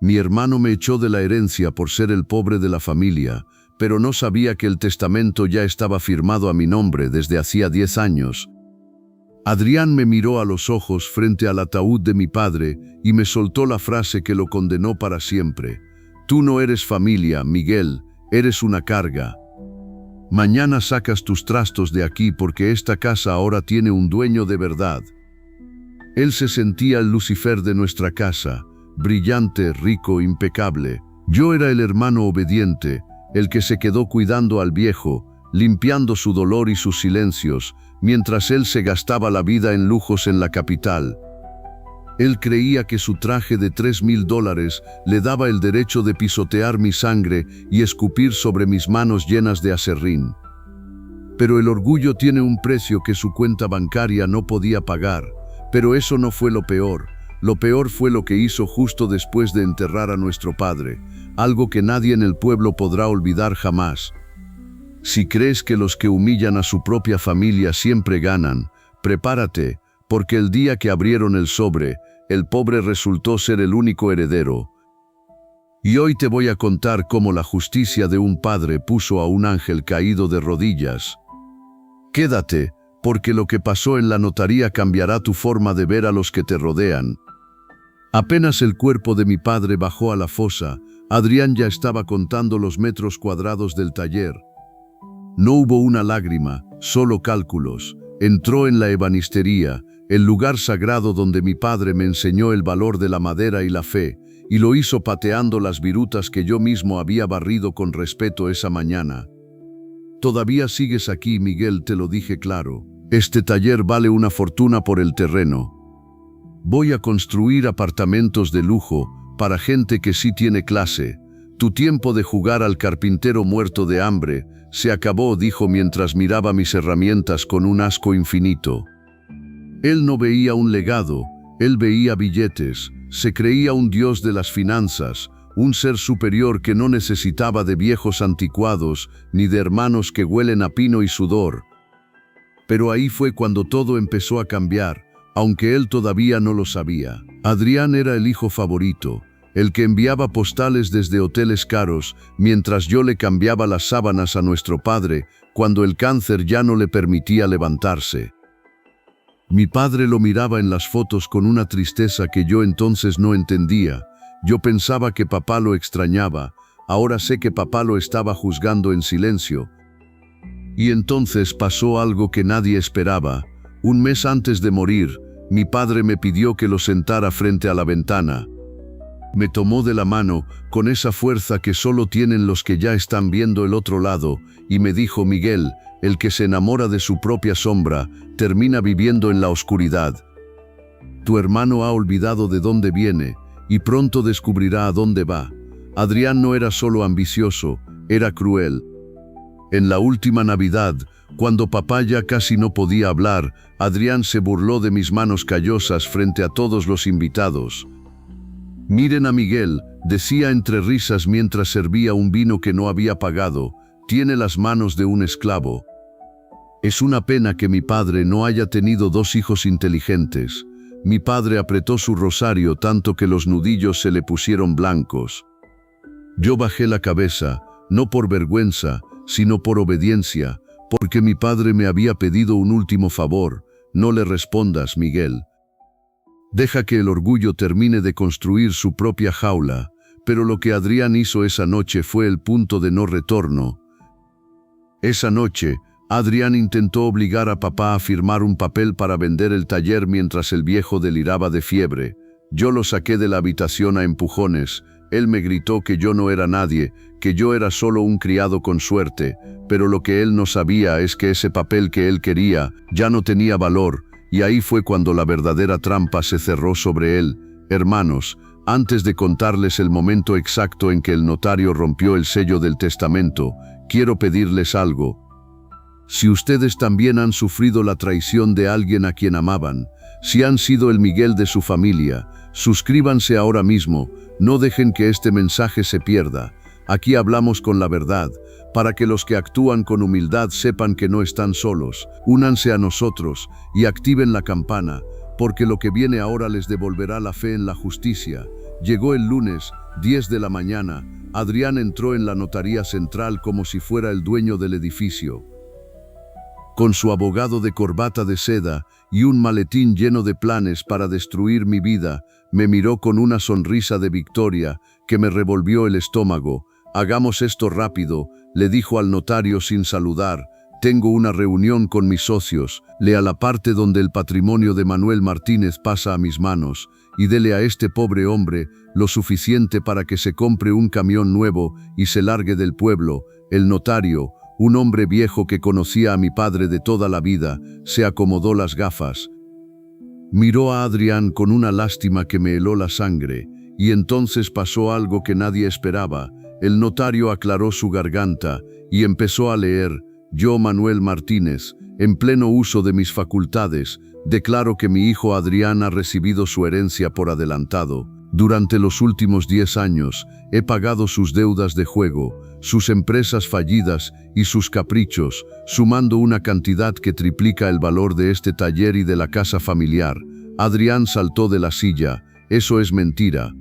Mi hermano me echó de la herencia por ser el pobre de la familia, pero no sabía que el testamento ya estaba firmado a mi nombre desde hacía 10 años. Adrián me miró a los ojos frente al ataúd de mi padre y me soltó la frase que lo condenó para siempre. Tú no eres familia, Miguel, eres una carga. Mañana sacas tus trastos de aquí porque esta casa ahora tiene un dueño de verdad. Él se sentía el Lucifer de nuestra casa, brillante, rico, impecable. Yo era el hermano obediente, el que se quedó cuidando al viejo, limpiando su dolor y sus silencios, mientras él se gastaba la vida en lujos en la capital. Él creía que su traje de $3,000 le daba el derecho de pisotear mi sangre y escupir sobre mis manos llenas de aserrín. Pero el orgullo tiene un precio que su cuenta bancaria no podía pagar. Pero eso no fue lo peor. Lo peor fue lo que hizo justo después de enterrar a nuestro padre, algo que nadie en el pueblo podrá olvidar jamás. Si crees que los que humillan a su propia familia siempre ganan, prepárate, porque el día que abrieron el sobre, el pobre resultó ser el único heredero. Y hoy te voy a contar cómo la justicia de un padre puso a un ángel caído de rodillas. Quédate, porque lo que pasó en la notaría cambiará tu forma de ver a los que te rodean. Apenas el cuerpo de mi padre bajó a la fosa, Adrián ya estaba contando los metros cuadrados del taller. No hubo una lágrima, solo cálculos. Entró en la ebanistería, el lugar sagrado donde mi padre me enseñó el valor de la madera y la fe, y lo hizo pateando las virutas que yo mismo había barrido con respeto esa mañana. Todavía sigues aquí, Miguel, te lo dije claro. Este taller vale una fortuna por el terreno. Voy a construir apartamentos de lujo para gente que sí tiene clase. Tu tiempo de jugar al carpintero muerto de hambre se acabó, dijo mientras miraba mis herramientas con un asco infinito. Él no veía un legado, él veía billetes, se creía un dios de las finanzas, un ser superior que no necesitaba de viejos anticuados ni de hermanos que huelen a pino y sudor. Pero ahí fue cuando todo empezó a cambiar, aunque él todavía no lo sabía. Adrián era el hijo favorito, el que enviaba postales desde hoteles caros, mientras yo le cambiaba las sábanas a nuestro padre cuando el cáncer ya no le permitía levantarse. Mi padre lo miraba en las fotos con una tristeza que yo entonces no entendía. Yo pensaba que papá lo extrañaba, ahora sé que papá lo estaba juzgando en silencio. Y entonces pasó algo que nadie esperaba. Un mes antes de morir, mi padre me pidió que lo sentara frente a la ventana. Me tomó de la mano, con esa fuerza que solo tienen los que ya están viendo el otro lado, y me dijo: Miguel, el que se enamora de su propia sombra, termina viviendo en la oscuridad. Tu hermano ha olvidado de dónde viene, y pronto descubrirá a dónde va. Adrián no era solo ambicioso, era cruel. En la última Navidad, cuando papá ya casi no podía hablar, Adrián se burló de mis manos callosas frente a todos los invitados. Miren a Miguel, decía entre risas mientras servía un vino que no había pagado, tiene las manos de un esclavo. Es una pena que mi padre no haya tenido 2 hijos inteligentes. Mi padre apretó su rosario tanto que los nudillos se le pusieron blancos. Yo bajé la cabeza, no por vergüenza, sino por obediencia, porque mi padre me había pedido un último favor: no le respondas, Miguel. Deja que el orgullo termine de construir su propia jaula. Pero lo que Adrián hizo esa noche fue el punto de no retorno. Esa noche, Adrián intentó obligar a papá a firmar un papel para vender el taller mientras el viejo deliraba de fiebre. Yo lo saqué de la habitación a empujones. Él me gritó que yo no era nadie, que yo era solo un criado con suerte, pero lo que él no sabía es que ese papel que él quería ya no tenía valor, y ahí fue cuando la verdadera trampa se cerró sobre él. Hermanos, antes de contarles el momento exacto en que el notario rompió el sello del testamento, quiero pedirles algo. Si ustedes también han sufrido la traición de alguien a quien amaban, si han sido el Miguel de su familia, suscríbanse ahora mismo, no dejen que este mensaje se pierda. Aquí hablamos con la verdad, para que los que actúan con humildad sepan que no están solos. Únanse a nosotros y activen la campana, porque lo que viene ahora les devolverá la fe en la justicia. Llegó el lunes, 10 de la mañana, Adrián entró en la notaría central como si fuera el dueño del edificio. Con su abogado de corbata de seda y un maletín lleno de planes para destruir mi vida, me miró con una sonrisa de victoria que me revolvió el estómago. «Hagamos esto rápido», le dijo al notario sin saludar. «Tengo una reunión con mis socios. Lea la parte donde el patrimonio de Manuel Martínez pasa a mis manos y dele a este pobre hombre lo suficiente para que se compre un camión nuevo y se largue del pueblo». El notario, un hombre viejo que conocía a mi padre de toda la vida, se acomodó las gafas. Miró a Adrián con una lástima que me heló la sangre, y entonces pasó algo que nadie esperaba. El notario aclaró su garganta y empezó a leer: «Yo, Manuel Martínez, en pleno uso de mis facultades, declaro que mi hijo Adrián ha recibido su herencia por adelantado. Durante los últimos 10 años he pagado sus deudas de juego, sus empresas fallidas y sus caprichos, sumando una cantidad que triplica el valor de este taller y de la casa familiar». Adrián saltó de la silla. «Eso es mentira.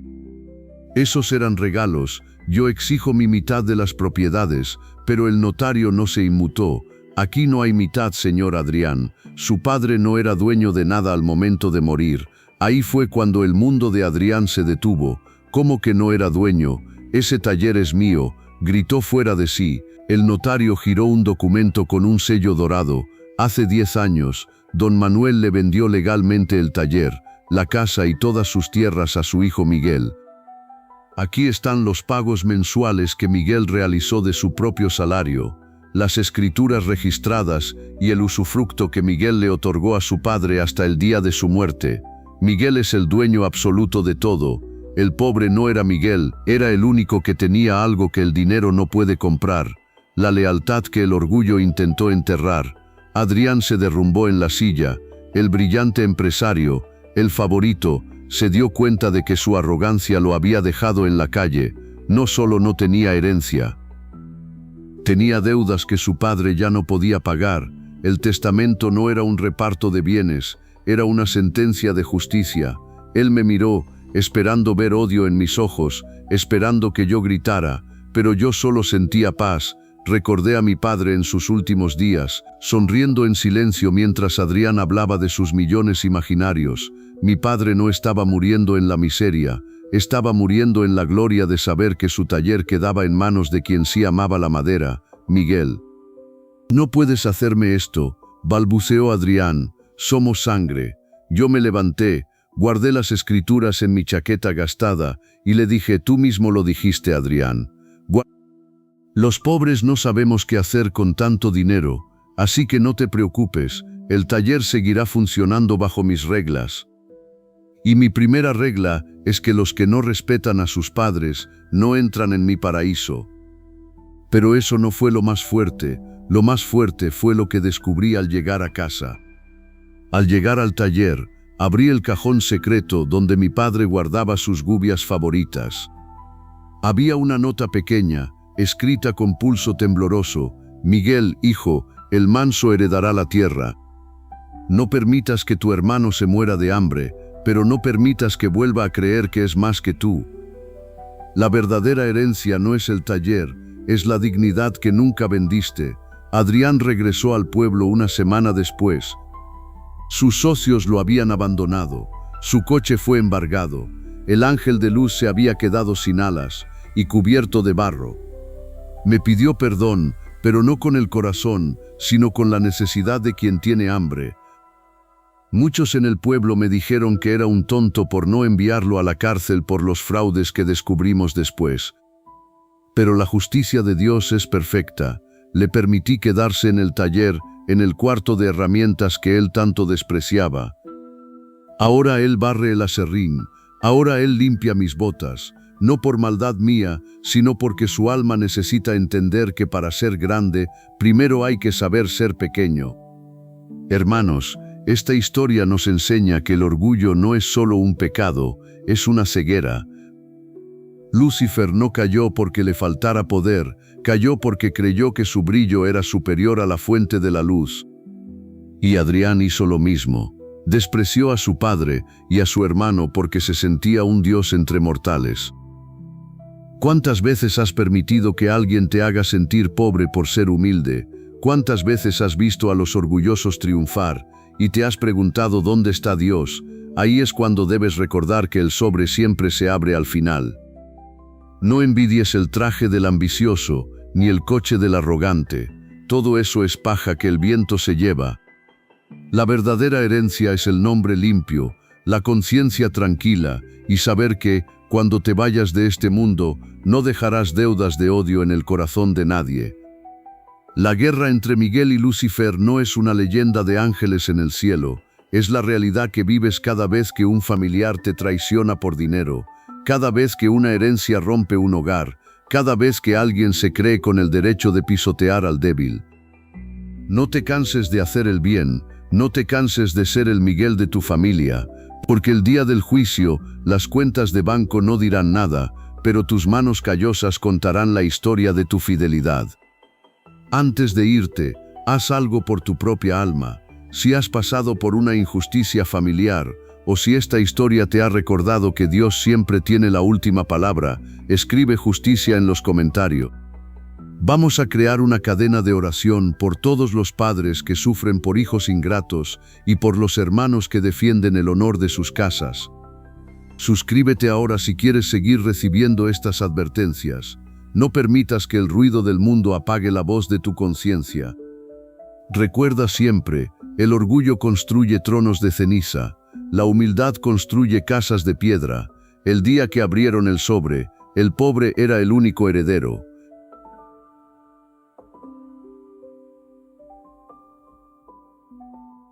Esos eran regalos. Yo exijo mi mitad de las propiedades», pero el notario no se inmutó. «Aquí no hay mitad, señor Adrián. Su padre no era dueño de nada al momento de morir». Ahí fue cuando el mundo de Adrián se detuvo. «¿Cómo que no era dueño? Ese taller es mío», gritó fuera de sí. El notario giró un documento con un sello dorado. «Hace 10 años, don Manuel le vendió legalmente el taller, la casa y todas sus tierras a su hijo Miguel. Aquí están los pagos mensuales que Miguel realizó de su propio salario, las escrituras registradas y el usufructo que Miguel le otorgó a su padre hasta el día de su muerte. Miguel es el dueño absoluto de todo. El pobre no era Miguel, era el único que tenía algo que el dinero no puede comprar, la lealtad que el orgullo intentó enterrar». Adrián se derrumbó en la silla. El brillante empresario, el favorito, se dio cuenta de que su arrogancia lo había dejado en la calle. No solo no tenía herencia, tenía deudas que su padre ya no podía pagar. El testamento no era un reparto de bienes, era una sentencia de justicia. Él me miró, esperando ver odio en mis ojos, esperando que yo gritara, pero yo solo sentía paz. Recordé a mi padre en sus últimos días, sonriendo en silencio mientras Adrián hablaba de sus millones imaginarios. Mi padre no estaba muriendo en la miseria, estaba muriendo en la gloria de saber que su taller quedaba en manos de quien sí amaba la madera, Miguel. «No puedes hacerme esto», balbuceó Adrián. «Somos sangre». Yo me levanté, guardé las escrituras en mi chaqueta gastada y le dije: «Tú mismo lo dijiste, Adrián. Los pobres no sabemos qué hacer con tanto dinero, así que no te preocupes, el taller seguirá funcionando bajo mis reglas. Y mi primera regla es que los que no respetan a sus padres no entran en mi paraíso». Pero eso no fue lo más fuerte fue lo que descubrí al llegar a casa. Al llegar al taller, abrí el cajón secreto donde mi padre guardaba sus gubias favoritas. Había una nota pequeña, escrita con pulso tembloroso: «Miguel, hijo, el manso heredará la tierra. No permitas que tu hermano se muera de hambre, pero no permitas que vuelva a creer que es más que tú. La verdadera herencia no es el taller, es la dignidad que nunca vendiste». Adrián regresó al pueblo una semana después. Sus socios lo habían abandonado, su coche fue embargado, el ángel de luz se había quedado sin alas y cubierto de barro. Me pidió perdón, pero no con el corazón, sino con la necesidad de quien tiene hambre. Muchos en el pueblo me dijeron que era un tonto por no enviarlo a la cárcel por los fraudes que descubrimos después. Pero la justicia de Dios es perfecta. Le permití quedarse en el taller, en el cuarto de herramientas que él tanto despreciaba. Ahora él barre el aserrín, ahora él limpia mis botas, no por maldad mía, sino porque su alma necesita entender que para ser grande, primero hay que saber ser pequeño. Hermanos, esta historia nos enseña que el orgullo no es solo un pecado, es una ceguera. Lucifer no cayó porque le faltara poder, cayó porque creyó que su brillo era superior a la fuente de la luz. Y Adrián hizo lo mismo. Despreció a su padre y a su hermano porque se sentía un dios entre mortales. ¿Cuántas veces has permitido que alguien te haga sentir pobre por ser humilde? ¿Cuántas veces has visto a los orgullosos triunfar y te has preguntado dónde está Dios? Ahí es cuando debes recordar que el sobre siempre se abre al final. No envidies el traje del ambicioso, ni el coche del arrogante. Todo eso es paja que el viento se lleva. La verdadera herencia es el nombre limpio, la conciencia tranquila y saber que, cuando te vayas de este mundo, no dejarás deudas de odio en el corazón de nadie. La guerra entre Miguel y Lucifer no es una leyenda de ángeles en el cielo, es la realidad que vives cada vez que un familiar te traiciona por dinero, cada vez que una herencia rompe un hogar, cada vez que alguien se cree con el derecho de pisotear al débil. No te canses de hacer el bien, no te canses de ser el Miguel de tu familia, porque el día del juicio, las cuentas de banco no dirán nada, pero tus manos callosas contarán la historia de tu fidelidad. Antes de irte, haz algo por tu propia alma. Si has pasado por una injusticia familiar, o si esta historia te ha recordado que Dios siempre tiene la última palabra, escribe justicia en los comentarios. Vamos a crear una cadena de oración por todos los padres que sufren por hijos ingratos y por los hermanos que defienden el honor de sus casas. Suscríbete ahora si quieres seguir recibiendo estas advertencias. No permitas que el ruido del mundo apague la voz de tu conciencia. Recuerda siempre, el orgullo construye tronos de ceniza, la humildad construye casas de piedra. El día que abrieron el sobre, el pobre era el único heredero.